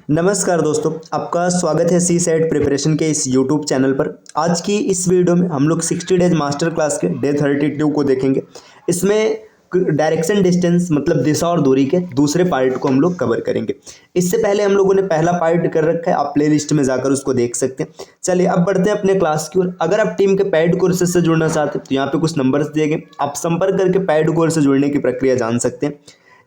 नमस्कार दोस्तों, आपका स्वागत है सी सेट प्रिपरेशन के इस यूट्यूब चैनल पर। आज की इस वीडियो में हम लोग 60 डेज मास्टर क्लास के डे 32 को देखेंगे। इसमें डायरेक्शन डिस्टेंस मतलब दिशा और दूरी के दूसरे पार्ट को हम लोग कवर करेंगे। इससे पहले हम लोगों ने पहला पार्ट कर रखा है, आप प्ले लिस्ट में जाकर उसको देख सकते हैं। चलिए अब बढ़ते हैं अपने क्लास की ओर। अगर आप टीम के पेड कोर्सेज से जुड़ना चाहते हैं तो यहाँ पे कुछ नंबर्स दिए गए, आप संपर्क करके पेड कोर्स से जुड़ने की प्रक्रिया जान सकते हैं।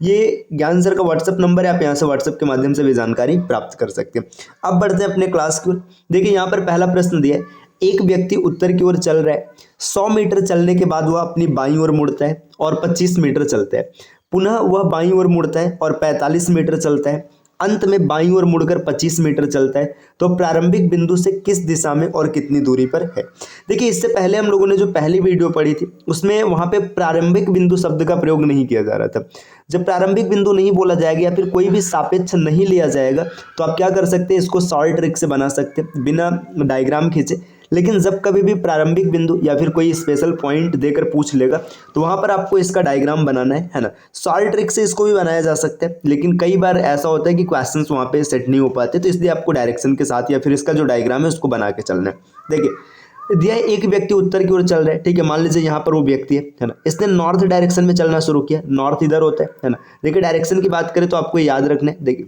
ये ज्ञान सर का व्हाट्सअप नंबर है, आप यहाँ से व्हाट्सअप के माध्यम से भी जानकारी प्राप्त कर सकते हैं। अब बढ़ते हैं अपने क्लास की ओर। देखिए यहाँ पर पहला प्रश्न दिया है, एक व्यक्ति उत्तर की ओर चल रहा है। 100 मीटर चलने के बाद वह अपनी बाईं ओर मुड़ता है और 25 मीटर चलता है। पुनः वह बाईं ओर मुड़ता है और 45 मीटर चलता है। अंत में बाईं ओर मुड़कर 25 मीटर चलता है। तो प्रारंभिक बिंदु से किस दिशा में और कितनी दूरी पर है। देखिए इससे पहले हम लोगों ने जो पहली वीडियो पढ़ी थी उसमें वहां पे प्रारंभिक बिंदु शब्द का प्रयोग नहीं किया जा रहा था। जब प्रारंभिक बिंदु नहीं बोला जाएगा या फिर कोई भी सापेक्ष नहीं लिया जाएगा तो आप क्या कर सकते हैं, इसको शॉर्ट ट्रिक से बना सकते हैं बिना डायग्राम खींचे। लेकिन जब कभी भी प्रारंभिक बिंदु या फिर कोई स्पेशल पॉइंट देकर पूछ लेगा तो वहां पर आपको इसका डायग्राम बनाना है ना। शॉर्ट ट्रिक से इसको भी बनाया जा सकता है, लेकिन कई बार ऐसा होता है कि क्वेश्चंस वहां पे सेट नहीं हो पाते, तो इसलिए आपको डायरेक्शन के साथ या फिर इसका जो डायग्राम है उसको बना के चलना है। देखिए दिया है, एक व्यक्ति उत्तर की ओर चल रहा है, ठीक है। मान लीजिए यहाँ पर वो व्यक्ति है ना, इसने नॉर्थ डायरेक्शन में चलना शुरू किया। नॉर्थ इधर होता है ना। देखिए डायरेक्शन की बात करें तो आपको याद रखना है। देखिए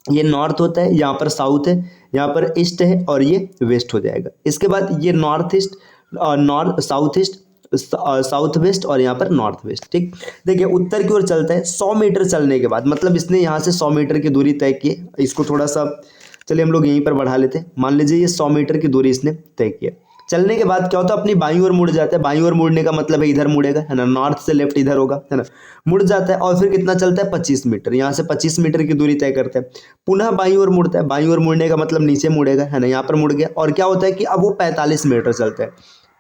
ये नॉर्थ होता है, यहाँ पर साउथ है, यहाँ पर ईस्ट है और ये वेस्ट हो जाएगा। इसके बाद ये north east, north south east, south west और यहाँ पर नॉर्थ वेस्ट। ठीक, देखिए उत्तर की ओर चलता है। 100 मीटर चलने के बाद मतलब इसने यहाँ से 100 मीटर की दूरी तय की है। इसको थोड़ा सा चलिए हम लोग यहीं पर बढ़ा लेते हैं। मान लीजिए ये 100 मीटर की दूरी इसने तय किया। चलने के बाद क्या होता है, अपनी बाईं ओर मुड़ जाता है। बाईं ओर मुड़ने का मतलब है इधर मुड़ेगा, है ना। नॉर्थ से लेफ्ट इधर होगा, है ना। मुड़ जाता है और फिर कितना चलता है, 25 मीटर। यहाँ से 25 मीटर की दूरी तय करता है। पुनः बाईं ओर मुड़ता है। बाईं ओर मुड़ने का मतलब नीचे मुड़ेगा, है ना। यहाँ पर मुड़ गया और क्या होता है कि अब वो 45 मीटर चलता है।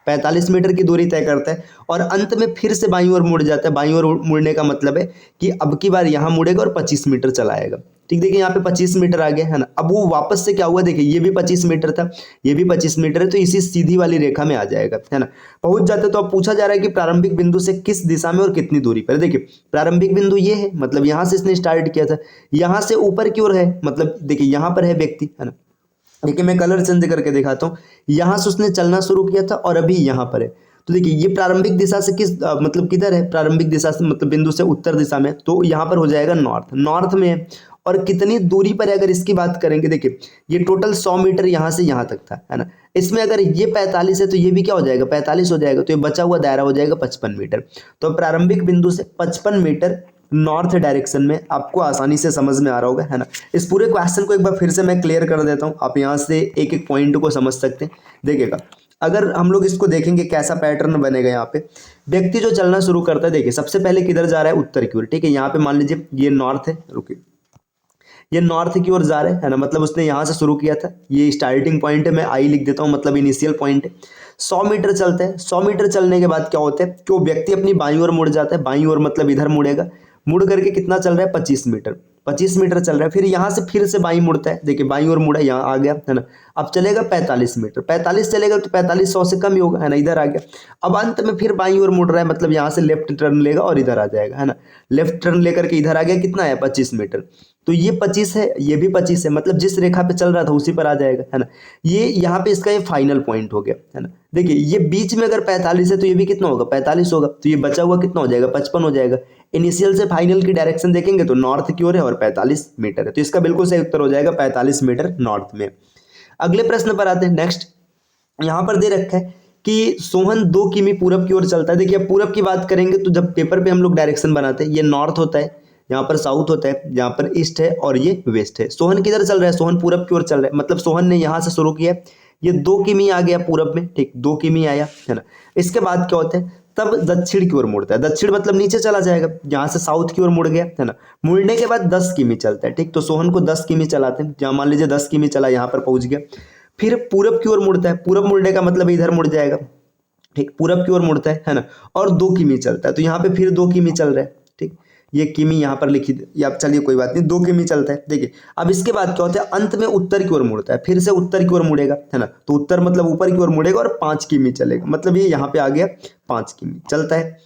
45 मीटर की दूरी तय करता है और अंत में फिर से बाईं ओर मुड़ जाता है। बाईं ओर मुड़ने का मतलब है कि अब की बार यहाँ मुड़ेगा और 25 मीटर चलाएगा। ठीक, देखिए यहाँ पे 25 मीटर आ गया, है ना। अब वो वापस से क्या हुआ, देखिए ये भी 25 मीटर था, ये भी 25 मीटर है, तो इसी सीधी वाली रेखा में आ जाएगा, है ना। पहुंच जाते तो अब पूछा जा रहा है कि प्रारंभिक बिंदु से किस दिशा में और कितनी दूरी पर। देखिए प्रारंभिक बिंदु ये है, मतलब यहाँ से इसने स्टार्ट किया था, यहाँ से ऊपर की ओर है, मतलब देखिए यहाँ पर है व्यक्ति, है ना। देखिए मैं कलर चेंज करके दिखाता हूँ। यहाँ से उसने चलना शुरू किया था और अभी यहाँ पर है। तो देखिए ये प्रारंभिक दिशा से किस मतलब किधर है, प्रारंभिक दिशा से मतलब बिंदु से उत्तर दिशा में, तो यहाँ पर हो जाएगा नॉर्थ, नॉर्थ में है। और कितनी दूरी पर है अगर इसकी बात करेंगे, देखिए ये टोटल 100 मीटर यहाँ से यहाँ तक था, है ना। इसमें अगर ये 45 है तो ये भी क्या हो जाएगा, 45 हो जाएगा। तो ये बचा हुआ दायरा हो जाएगा 55 मीटर। तो प्रारंभिक बिंदु से 55 मीटर नॉर्थ डायरेक्शन में, आपको आसानी से समझ में आ रहा होगा, है ना। इस पूरे क्वेश्चन को एक बार फिर से मैं क्लियर कर देता हूँ, आप यहाँ से एक एक पॉइंट को समझ सकते हैं। देखिएगा अगर हम लोग इसको देखेंगे कैसा पैटर्न बनेगा। यहाँ पे व्यक्ति जो चलना शुरू करता है, देखिए सबसे पहले किधर जा रहा है, उत्तर की ओर, ठीक है। यहाँ पे मान लीजिए ये नॉर्थ है, रुकिए ये नॉर्थ की ओर जा रहा है ना, मतलब उसने यहाँ से शुरू किया था। ये स्टार्टिंग पॉइंट है, मैं आई लिख देता हूँ, मतलब इनिशियल पॉइंट है। 100 मीटर चलते हैं। 100 मीटर चलने के बाद क्या होता है कि वो व्यक्ति अपनी बाईं ओर मुड़ जाता है। बाईं ओर मतलब इधर मुड़ेगा, मुड़ करके कितना चल रहा है, 25 मीटर। 25 मीटर चल रहा है। फिर यहाँ से फिर से बाईं मुड़ता है, देखिए बाईं ओर मुड़ा, यहाँ आ गया, है ना। अब चलेगा 45 मीटर। 45 चलेगा तो 45 100 से कम ही होगा, है ना, इधर आ गया। अब अंत में फिर बाईं ओर मुड़ रहा है, मतलब यहाँ से लेफ्ट टर्न लेगा और इधर आ जाएगा, है ना। लेफ्ट टर्न लेकर के इधर आ गया, कितना है, 25 मीटर। तो ये 25 है, ये भी 25 है, मतलब जिस रेखा पे चल रहा था उसी पर आ जाएगा, है ना। ये यहाँ पे इसका ये फाइनल पॉइंट हो गया, है ना। देखिए ये बीच में अगर 45 है तो ये भी कितना होगा, 45 होगा। तो ये बचा हुआ कितना हो जाएगा, 55 हो जाएगा। इनिशियल से फाइनल की डायरेक्शन देखेंगे तो नॉर्थ की ओर है और 45 मीटर है। तो इसका बिल्कुल सही उत्तर हो जाएगा 45 मीटर नॉर्थ में। अगले प्रश्न पर आते हैं। नेक्स्ट यहाँ पर दे रखा है कि सोहन 2 किमी पूरब की ओर चलता है। देखिए पूरब की बात करेंगे तो जब पेपर पे हम लोग डायरेक्शन बनाते हैं, ये नॉर्थ होता है, यहाँ पर साउथ होता है, यहाँ पर ईस्ट है और ये वेस्ट है। सोहन किधर चल रहा है, सोहन पूरब की ओर चल रहा है, मतलब सोहन ने यहाँ से शुरू किया, ये 2 किमी आ गया पूरब में, ठीक 2 किमी आया, है ना। इसके बाद क्या होता है, तब दक्षिण की ओर मुड़ता है। दक्षिण मतलब नीचे चला जाएगा, यहाँ से साउथ की ओर मुड़ गया, है ना। मुड़ने के बाद 10 किमी चलता है, ठीक। तो सोहन को 10 किमी चलाते हैं, जहाँ मान लीजिए 10 किमी चला, यहाँ पर पहुंच गया। फिर पूरब की ओर मुड़ता है। पूरब मुड़ने का मतलब इधर मुड़ जाएगा, ठीक, पूरब की ओर मुड़ता है ना। और 2 किमी चलता है, तो यहाँ पे फिर 2 किमी चल रहा है, ठीक। ये किमी यहाँ पर लिखी, या चलिए कोई बात नहीं, 2 किमी चलता है। देखिए अब इसके बाद क्या होता है, अंत में उत्तर की ओर मुड़ता है, फिर से उत्तर की ओर मुड़ेगा, है ना। तो उत्तर मतलब ऊपर की ओर मुड़ेगा और 5 किमी चलेगा, मतलब ये यहाँ पे आ गया 5 किमी चलता है।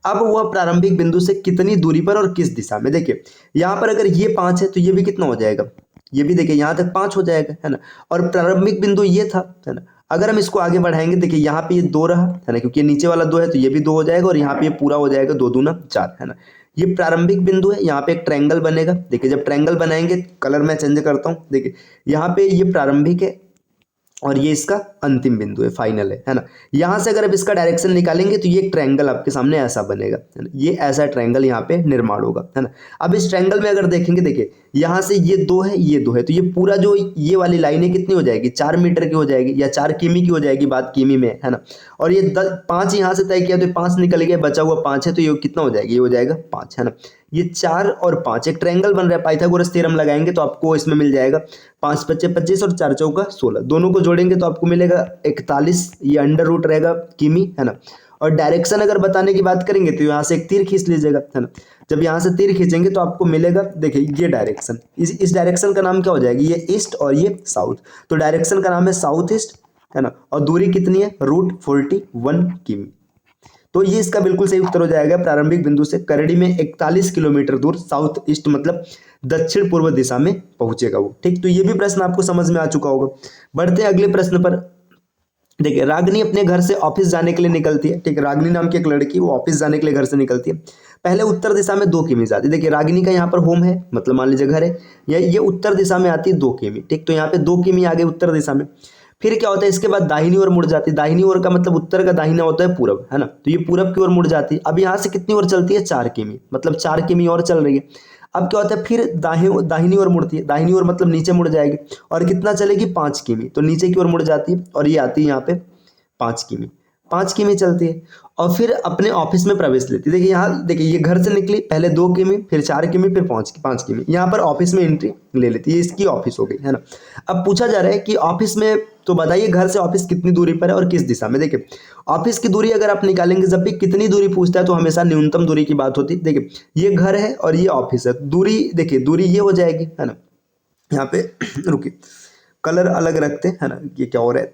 अब वह प्रारंभिक बिंदु से कितनी दूरी पर और किस दिशा में। देखिए यहाँ पर अगर ये 5 है तो ये भी कितना हो जाएगा, ये भी देखिए यहाँ तक 5 हो जाएगा, है ना। और प्रारंभिक बिंदु ये था, है ना। अगर हम इसको आगे बढ़ाएंगे, देखिए यहाँ पे ये 2 रहा, है ना, क्योंकि नीचे वाला 2 है तो ये भी 2 हो जाएगा, और यहाँ पे ये पूरा हो जाएगा 2 दूना 4, है ना। ये प्रारंभिक बिंदु है, यहाँ पे एक ट्रायंगल बनेगा। देखिए जब ट्रायंगल बनाएंगे, कलर मैं चेंज करता हूँ, देखिए यहाँ पे ये प्रारंभिक है और ये इसका अंतिम बिंदु है, फाइनल है ना। यहाँ से अगर अब इसका डायरेक्शन निकालेंगे तो ये एक ट्रायंगल आपके सामने ऐसा बनेगा, है ना। ये ऐसा ट्रायंगल यहाँ पे निर्माण होगा, है ना। अब इस ट्रायंगल में अगर देखेंगे, देखिए यहाँ से ये 2 है, ये 2 है, तो ये पूरा जो ये वाली लाइन है कितनी हो जाएगी, 4 मीटर की हो जाएगी, या 4 किमी की हो जाएगी, बात किमी में, है ना। और ये 5 यहाँ से तय किया तो 5 निकल गया, बचा हुआ 5 है, तो ये कितना हो जाएगा, ये हो जाएगा 5, है ना। ये 4 और 5 एक ट्रायंगल बन रहा है, पाइथागोरस थ्योरम लगाएंगे तो आपको इसमें मिल जाएगा 5 × 5 = 25 और 4 × 4 = 16, दोनों को जोड़ेंगे तो आपको मिलेगा 41, ये अंडर रूट रहेगा किमी, है ना। और डायरेक्शन अगर बताने की बात करेंगे तो यहाँ से एक तीर खींच लीजिएगा, है ना। जब यहाँ से तीर खींचेंगे तो आपको मिलेगा, देखिए ये डायरेक्शन, इस डायरेक्शन का नाम क्या हो जाएगी, ये ईस्ट और ये साउथ, तो डायरेक्शन का नाम है साउथ ईस्ट, है ना। और दूरी कितनी है, √41 किमी, तो ये इसका बिल्कुल सही उत्तर हो जाएगा। प्रारंभिक बिंदु से करड़ी में 41 किलोमीटर दूर, साउथ ईस्ट मतलब दक्षिण पूर्व दिशा में पहुंचेगा वो, ठीक। तो ये भी प्रश्न आपको समझ में आ चुका होगा। बढ़ते हैं अगले प्रश्न पर। देखिए रागिनी अपने घर से ऑफिस जाने के लिए निकलती है, ठीक है। रागिनी नाम की एक लड़की, वो ऑफिस जाने के लिए घर से निकलती है। पहले उत्तर दिशा में 2 किमी जाती है। देखिए रागिनी का यहाँ पर होम है, मतलब मान लीजिए घर है, ये उत्तर दिशा में आती है 2 किमी, ठीक। तो यहाँ पे 2 किमी आगे उत्तर दिशा में। फिर क्या होता है, इसके बाद दाहिनी ओर मुड़ जाती है। दाहिनी ओर का मतलब उत्तर का दाहिना होता है पूरब, है ना। तो ये पूरब की ओर मुड़ जाती है। अब यहाँ से कितनी ओर चलती है, 4 किमी, मतलब 4 किमी और चल रही है। अब क्या होता है, फिर दाहिनी ओर मुड़ती है। दाहिनी ओर मतलब नीचे मुड़ जाएगी, और कितना चलेगी, 5 किमी, तो नीचे की ओर मुड़ जाती है, और ये आती है यहाँ पे 5 किमी, 5 किमी चलती है, और फिर अपने ऑफिस में प्रवेश लेती है। देखिए यहाँ, देखिए ये घर से निकली, पहले 2 किमी, फिर 4 किमी, फिर 5 किमी, यहाँ पर ऑफिस में एंट्री ले लेती है। ये इसकी ऑफिस हो गई, है ना। अब पूछा जा रहा है कि ऑफिस में, तो बताइए घर से ऑफिस कितनी दूरी पर है और किस दिशा में। देखिए ऑफिस की दूरी अगर आप निकालेंगे, जब भी कितनी दूरी पूछता है तो हमेशा न्यूनतम दूरी की बात होती है। देखिए ये घर है और ये ऑफिस है, दूरी देखिए दूरी ये हो जाएगी, है ना। यहाँ पे रुकिए, कलर अलग रखते हैं, है ना, ये क्या हो रहा है,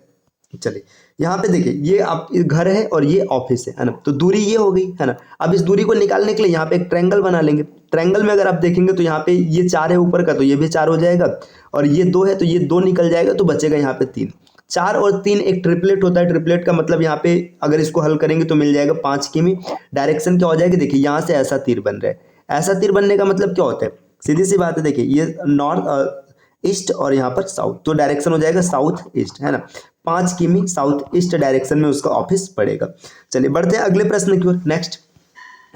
चलिए यहाँ पे देखिए ये आप घर है और ये ऑफिस है ना, तो दूरी ये हो गई, है ना। अब इस दूरी को निकालने के लिए यहाँ पे एक ट्रायंगल बना लेंगे। ट्रायंगल में अगर आप देखेंगे तो यहाँ पे ये 4 है ऊपर का, तो ये भी 4 हो जाएगा, और ये 2 है तो ये 2 निकल जाएगा, तो बचेगा यहाँ पे 3। 4 और 3 एक ट्रिपलेट होता है। ट्रिपलेट का मतलब यहाँ पे अगर इसको हल करेंगे तो मिल जाएगा 5 किमी। डायरेक्शन क्या हो जाएगी, देखिए यहाँ से ऐसा तीर बन रहा है। ऐसा तीर बनने का मतलब क्या होता है, सीधी सी बात है, देखिए ये नॉर्थ ईस्ट और यहाँ पर साउथ, तो डायरेक्शन हो जाएगा साउथ ईस्ट, है ना। 5 किमी साउथ ईस्ट डायरेक्शन में उसका ऑफिस पड़ेगा। चलिए बढ़ते हैं अगले प्रश्न की ओर। नेक्स्ट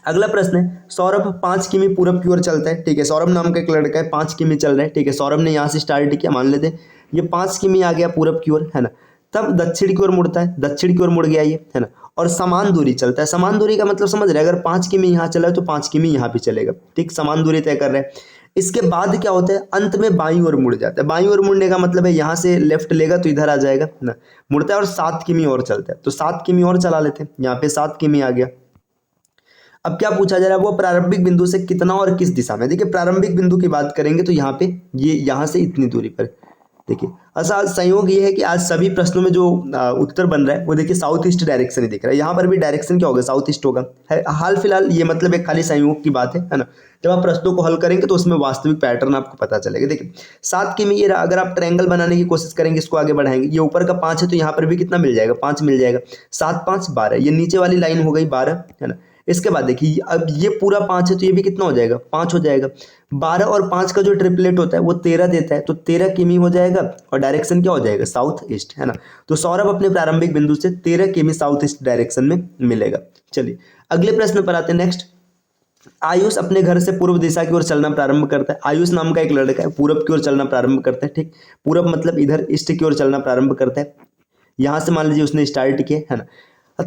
अगला प्रश्न है, सौरभ 5 किमी पूरब की ओर चलता है, ठीक है। सौरभ नाम का एक लड़का है, 5 किमी चल रहा है, ठीक है। सौरभ ने यहाँ से स्टार्ट किया, मान लेते हैं ये 5 किमी आ गया पूरब की ओर, है ना। तब दक्षिण की ओर मुड़ता है, दक्षिण की ओर मुड़ गया ये, है ना। और समान दूरी चलता है। समान दूरी का मतलब समझ रहे हैं, अगर 5 किमी यहाँ चला है तो 5 किमी यहाँ भी चलेगा, ठीक। समान दूरी तय कर रहे हैं। इसके बाद क्या होता है, अंत में बाईं ओर मुड़ जाता है। बाईं ओर मुड़ने का मतलब है यहाँ से लेफ्ट लेगा तो इधर आ जाएगा ना, मुड़ता है, और 7 किमी और चलता है, तो 7 किमी और चला लेते हैं। यहाँ पे 7 किमी आ गया। अब क्या पूछा जा रहा है, वो प्रारंभिक बिंदु से कितना और किस दिशा में। देखिए प्रारंभिक बिंदु की बात करेंगे तो यहाँ पे ये यहाँ से इतनी दूरी पर, देखिए ऐसा संयोग ये है कि आज सभी प्रश्नों में जो उत्तर बन रहा है वो देखिए साउथ ईस्ट डायरेक्शन ही दिख रहा है। यहाँ पर भी डायरेक्शन क्या होगा, साउथ ईस्ट होगा। हाल फिलहाल ये मतलब एक खाली संयोग की बात है ना। जब आप प्रश्नों को हल करेंगे तो उसमें वास्तविक पैटर्न आपको पता चलेगा। देखिए 7 किमी ये रहा। अगर आप ट्रायंगल बनाने की कोशिश करेंगे, इसको आगे बढ़ाएंगे, ये ऊपर का 5 है तो यहाँ पर भी कितना मिल जाएगा, 5 मिल जाएगा। 7 5 12, ये नीचे वाली लाइन हो गई 12, है ना। इसके बाद देखिए अब ये पूरा 5 है तो ये भी कितना हो जाएगा, 5 हो जाएगा। 12 और 5 का जो ट्रिपलेट होता है वो 13 देता है, तो 13 किमी हो जाएगा, और डायरेक्शन क्या हो जाएगा, साउथ ईस्ट, है ना। तो सौरभ अपने प्रारंभिक बिंदु से 13 किमी साउथ ईस्ट डायरेक्शन में मिलेगा। चलिए अगले प्रश्न पर आते हैं। नेक्स्ट, आयुष अपने घर से पूर्व दिशा की ओर चलना प्रारंभ करता है। आयुष नाम का एक लड़का है, पूरब की ओर चलना प्रारंभ करता है, ठीक। पूरब मतलब इधर ईस्ट की ओर चलना प्रारंभ करता है। यहाँ से मान लीजिए उसने स्टार्ट किया, है ना।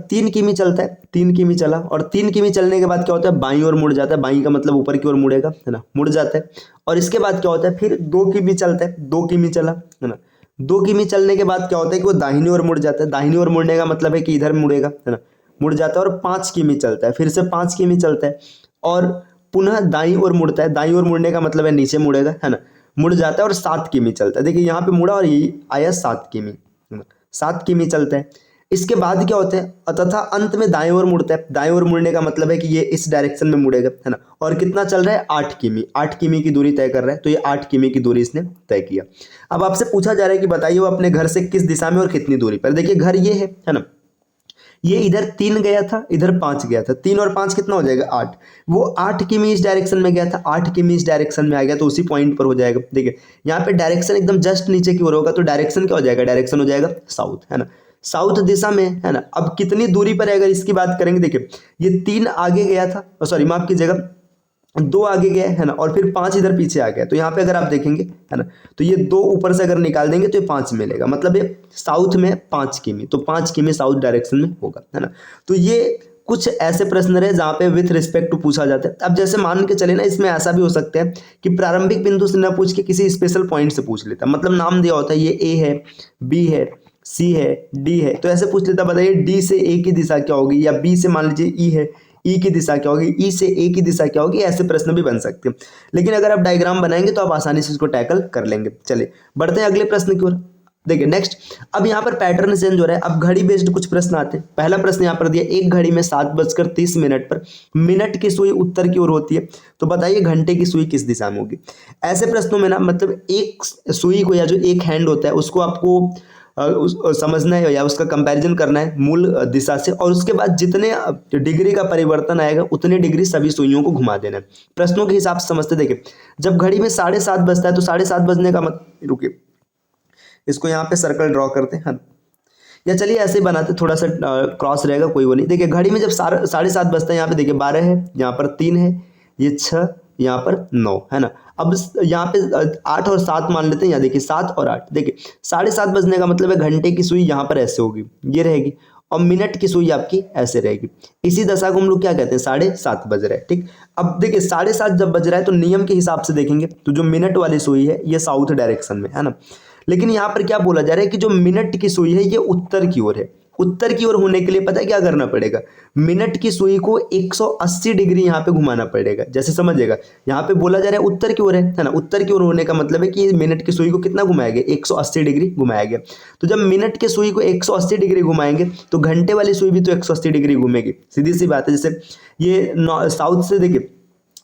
3 किमी चलता है, 3 किमी चला, और 3 किमी चलने के बाद क्या होता है, बाईं ओर मुड़ जाता है। बाईं का मतलब ऊपर की ओर मुड़ेगा, है ना, मुड़ जाता है। और इसके बाद क्या होता है, फिर 2 किमी चलता है, 2 किमी चला, है ना। 2 किमी चलने के बाद क्या होता है कि वो दाहिनी ओर मुड़ जाता है। दाहिनी ओर मुड़ने का मतलब है कि इधर मुड़ेगा, है ना, मुड़ जाता है। और 5 किमी चलता है, फिर से 5 किमी चलता है, और पुनः दाईं ओर मुड़ता है। दाईं ओर मुड़ने का मतलब है नीचे मुड़ेगा, है ना, मुड़ जाता है, और 7 किमी चलता है। देखिए यहाँ पे मुड़ा और ये आया 7 किमी, 7 किमी चलता है। इसके बाद क्या होता है तथा अंत में दाएं ओर मुड़ता है। दाएं ओर मुड़ने का मतलब है कि ये इस डायरेक्शन में मुड़ेगा, है ना। और कितना चल रहा है, 8 किमी, 8 किमी की दूरी तय कर रहा है। तो ये 8 किमी की दूरी इसने तय किया। अब आपसे पूछा जा रहा है कि बताइए वो अपने घर से किस दिशा में और कितनी दूरी पर। देखिए घर ये है ना, ये इधर 3 गया था, इधर 5 गया था, 3 और 5 कितना हो जाएगा 8। वो 8 किमी इस डायरेक्शन में गया था, 8 किमी इस डायरेक्शन में आ गया, तो उसी पॉइंट पर हो जाएगा। देखिए यहाँ पे डायरेक्शन एकदम जस्ट नीचे की ओर होगा, तो डायरेक्शन क्या हो जाएगा, डायरेक्शन हो जाएगा साउथ, है ना, साउथ दिशा में, है ना। अब कितनी दूरी पर है अगर इसकी बात करेंगे, देखिए ये 3 आगे गया था, सॉरी माफ कीजिएगा, 2 आगे गया है ना, और फिर 5 इधर पीछे आ गया। तो यहाँ पे अगर आप देखेंगे, है ना, तो ये 2 ऊपर से अगर निकाल देंगे तो ये 5 मिलेगा, मतलब ये साउथ में 5 किमी, तो 5 किमी साउथ डायरेक्शन में होगा, है ना। तो ये कुछ ऐसे प्रश्न रहे जहाँ पे विथ रिस्पेक्ट टू पूछा जाता है। अब जैसे मान के चले ना, इसमें ऐसा भी हो सकता है कि प्रारंभिक बिंदु से न पूछ के किसी स्पेशल पॉइंट से पूछ लेता, मतलब नाम दिया होता है, ये ए है, बी है, सी है, डी है, तो ऐसे पूछ लेता, बताइए डी से ए की दिशा क्या होगी, या बी से मान लीजिए ई है, ई की दिशा क्या होगी, ई से ए की दिशा क्या होगी, ऐसे प्रश्न भी बन सकते हैं। लेकिन अगर आप डायग्राम बनाएंगे तो आप आसानी से इसको टैकल कर लेंगे। चलिए बढ़ते हैं अगले प्रश्न की ओर। देखिए नेक्स्ट, अब यहाँ पर पैटर्न चेंज हो रहा है। अब घड़ी बेस्ड कुछ प्रश्न आते हैं। पहला प्रश्न यहाँ पर दिया, एक घड़ी में 7:30 पर मिनट की सुई उत्तर की ओर होती है, तो बताइए घंटे की सुई किस दिशा में होगी। ऐसे प्रश्नों में ना, मतलब एक सुई को, या जो एक हैंड होता है उसको आपको समझना है या उसका कंपैरिजन करना है मूल दिशा से, और उसके बाद जितने डिग्री का परिवर्तन आएगा उतने डिग्री सभी सुइयों को घुमा देना है। प्रश्नों के हिसाब से समझते। देखिए जब घड़ी में 7:30 बजता है, तो 7:30 बजने का रुकिए, इसको यहाँ पे सर्कल ड्रॉ करते हैं, या चलिए ऐसे ही बनाते, थोड़ा सा क्रॉस रहेगा, कोई वो नहीं। देखिए घड़ी में जब 7:30 बजता है, यहाँ पे देखिए 12 है, यहाँ पर 3 है, ये 6, यहाँ पर 9, है ना। अब यहाँ पे 8 और 7 मान लेते हैं, यहाँ देखिए 7 और 8। देखिए 7:30 बजने का मतलब है घंटे की सुई यहाँ पर ऐसे होगी, ये रहेगी, और मिनट की सुई आपकी ऐसे रहेगी। इसी दशा को हम लोग क्या कहते हैं, 7:30 बज रहा है, ठीक। अब देखिए 7:30 जब बज रहा है, तो नियम के हिसाब से देखेंगे तो जो मिनट वाली सुई है ये साउथ डायरेक्शन में, है ना। लेकिन यहाँ पर क्या बोला जा रहा है कि जो मिनट की सुई है ये उत्तर की ओर है। उत्तर की ओर होने के लिए पता है क्या करना पड़ेगा, मिनट की सुई को 180 डिग्री यहाँ पे घुमाना पड़ेगा। जैसे समझिएगा, यहाँ पे बोला जा रहा है उत्तर की ओर है ना, उत्तर की ओर होने का मतलब है कि मिनट की सुई को कितना घुमाया गया, 180 डिग्री घुमाया गया। तो जब मिनट की सुई को 180 डिग्री घुमाएंगे, तो घंटे वाली सुई भी तो 180 डिग्री घूमेगी, सीधी सी बात है। जैसे ये साउथ से, देखिए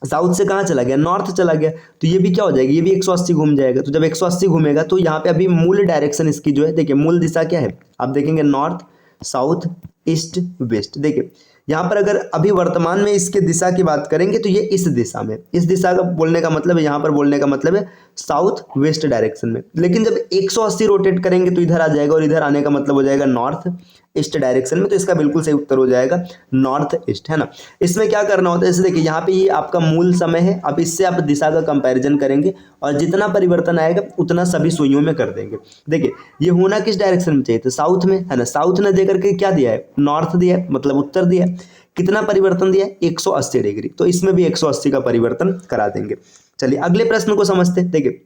साउथ से कहाँ चला गया, नॉर्थ चला गया, तो ये भी क्या हो जाएगी, ये भी 180 घूम जाएगा। तो जब 180 घूमेगा, तो यहाँ पे अभी मूल डायरेक्शन इसकी जो है, देखिए मूल दिशा क्या है, आप देखेंगे नॉर्थ, साउथ, ईस्ट, वेस्ट। देखिए यहाँ पर अगर अभी वर्तमान में इसके दिशा की बात करेंगे, तो ये इस दिशा में, इस दिशा का बोलने का मतलब है, यहाँ पर बोलने का मतलब है साउथ वेस्ट डायरेक्शन में। लेकिन जब 180 रोटेट करेंगे तो इधर आ जाएगा, और इधर आने का मतलब हो जाएगा नॉर्थ ईस्ट डायरेक्शन में। तो इसका बिल्कुल सही उत्तर हो जाएगा नॉर्थ ईस्ट, है ना। इसमें क्या करना होता है, जैसे देखिए यहाँ पे ये आपका मूल समय है, अब इससे आप दिशा का कंपैरिजन करेंगे, और जितना परिवर्तन आएगा उतना सभी सुइयों में कर देंगे। देखिए ये होना किस डायरेक्शन में चाहिए, तो साउथ में, है ना। साउथ ने देकर के क्या दिया है, नॉर्थ दिया है, मतलब उत्तर दिया है। कितना परिवर्तन दिया है, 180 डिग्री, तो इसमें भी 180 का परिवर्तन करा देंगे। चलिए अगले प्रश्न को समझते हैं। देखिए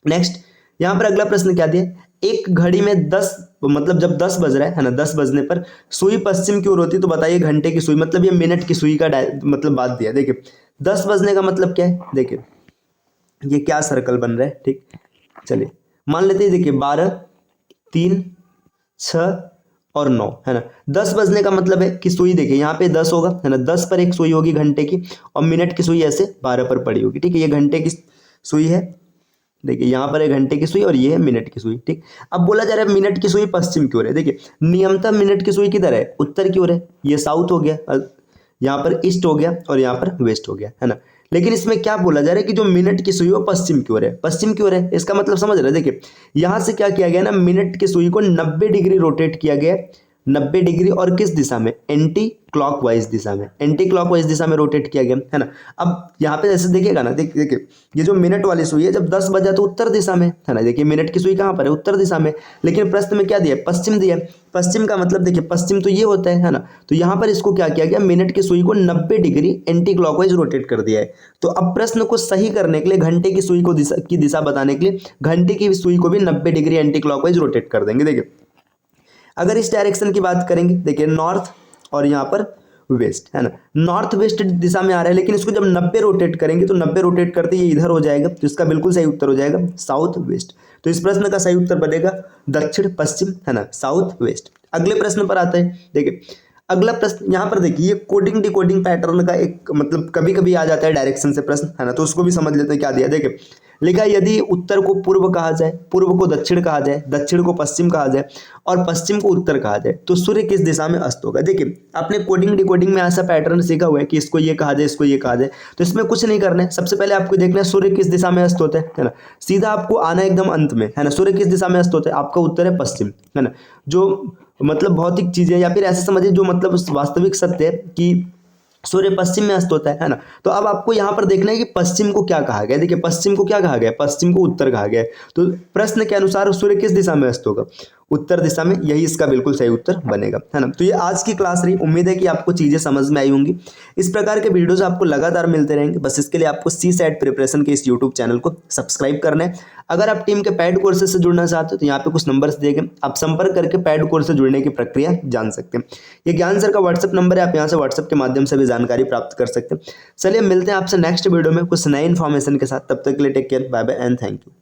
नेक्स्ट, यहाँ पर अगला प्रश्न क्या दिया, एक घड़ी में 10, मतलब जब 10 बज रहा है ना, 10 बजने पर सुई पश्चिम की ओर होती है, तो बताइए घंटे की सुई, मतलब ये मिनट की सुई का मतलब बात दिया। देखिए 10 बजने का मतलब क्या है, देखिए ये क्या सर्कल बन रहा है, ठीक। चलिए मान लेते हैं, देखिए 12, 3, 6 और 9, है ना। 10 बजने का मतलब है कि सुई, देखिए यहाँ पे 10 होगा, है ना, 10 पर एक सुई होगी घंटे की, और मिनट की सुई ऐसे 12 पर पड़ी होगी, ठीक है। ये घंटे की सुई है, देखिए यहाँ पर है घंटे की सुई, और ये है मिनट की सुई, ठीक। अब बोला जा रहा है मिनट की सुई पश्चिम की ओर है। देखिए नियमतः मिनट की सुई किधर है, उत्तर की ओर है, ये साउथ हो गया, यहाँ पर ईस्ट हो गया, और यहाँ पर वेस्ट हो गया, है ना। लेकिन इसमें क्या बोला जा रहा है कि जो मिनट की सुई वो पश्चिम की ओर है, पश्चिम की ओर है। इसका मतलब समझ रहे हैं, देखिए यहाँ से क्या किया गया ना, मिनट की सुई को 90 डिग्री रोटेट किया गया, 90 डिग्री, और किस दिशा में, एंटी क्लॉकवाइज दिशा में, एंटी क्लॉकवाइज दिशा में रोटेट किया गया, है ना। अब यहाँ पे जैसे देखिएगा ना, देखिए ये जो मिनट वाली सुई है, जब 10 बजा तो उत्तर दिशा में, है ना। देखिए मिनट की सुई कहाँ पर है, उत्तर दिशा में, लेकिन प्रश्न में क्या दिया, पश्चिम दिया। पश्चिम का मतलब देखिए पश्चिम तो ये होता है ना। तो यहाँ पर इसको क्या किया गया, मिनट की सुई को 90 डिग्री एंटी क्लॉकवाइज रोटेट कर दिया है। तो अब प्रश्न को सही करने के लिए, घंटे की सुई को दिशा बताने के लिए, घंटे की सुई को भी 90 डिग्री एंटी क्लॉकवाइज रोटेट कर देंगे। देखिए अगर इस डायरेक्शन की बात करेंगे, देखिए नॉर्थ और यहाँ पर वेस्ट, है ना, नॉर्थ वेस्ट दिशा में आ रहा है, लेकिन इसको जब 90 रोटेट करेंगे, तो 90 रोटेट करते ये इधर हो जाएगा, तो इसका बिल्कुल सही उत्तर हो जाएगा साउथ वेस्ट। तो इस प्रश्न का सही उत्तर बनेगा दक्षिण पश्चिम, है ना, साउथ वेस्ट। अगले प्रश्न पर आते हैं। देखिए अगला प्रश्न यहाँ पर देखिए, ये कोडिंग डिकोडिंग पैटर्न का एक मतलब कभी कभी आ जाता है डायरेक्शन से प्रश्न, है ना, तो उसको भी समझ लेते हैं क्या दिया। देखिए लिखा है, यदि उत्तर को पूर्व कहा जाए, पूर्व को दक्षिण कहा जाए, दक्षिण को पश्चिम कहा जाए और पश्चिम को उत्तर कहा जाए तो सूर्य किस दिशा में अस्त होगा। देखिए आपने कोडिंग डिकोडिंग में ऐसा पैटर्न सीखा हुआ है कि इसको ये कहा जाए, इसको ये कहा जाए, तो इसमें कुछ नहीं करना है। सबसे पहले आपको देखना है सूर्य किस दिशा में अस्त होता है ना, सीधा आपको आना है एकदम अंत में, है ना। सूर्य किस दिशा में अस्त होता है, आपका उत्तर है पश्चिम, है ना। जो मतलब भौतिक चीजें या फिर ऐसे समझिए जो मतलब वास्तविक सत्य है कि सूर्य पश्चिम में अस्त होता है ना। तो अब आपको यहाँ पर देखना है कि पश्चिम को क्या कहा गया। देखिए पश्चिम को क्या कहा गया, पश्चिम को उत्तर कहा गया है। तो प्रश्न के अनुसार सूर्य किस दिशा में अस्त होगा, उत्तर दिशा में, यही इसका बिल्कुल सही उत्तर बनेगा, है ना। तो ये आज की क्लास रही, उम्मीद है कि आपको चीजें समझ में आई होंगी। इस प्रकार के वीडियोस आपको लगातार मिलते रहेंगे, बस इसके लिए आपको सी सेट प्रिपरेशन के इस यूट्यूब चैनल को सब्सक्राइब करना है। अगर आप टीम के पेड कोर्सेज से जुड़ना चाहते हो तो यहाँ पे कुछ नंबर्स दिए गए, आप संपर्क करके पेड कोर्स से जुड़ने की प्रक्रिया जान सकते हैं। ये ज्ञान सर का व्हाट्सएप नंबर है, आप यहाँ से व्हाट्सएप के माध्यम से भी जानकारी प्राप्त कर सकते हैं। चलिए मिलते हैं आपसे नेक्स्ट वीडियो में कुछ नए इन्फॉर्मेशन के साथ, तब तक के लिए take care, bye bye and thank you.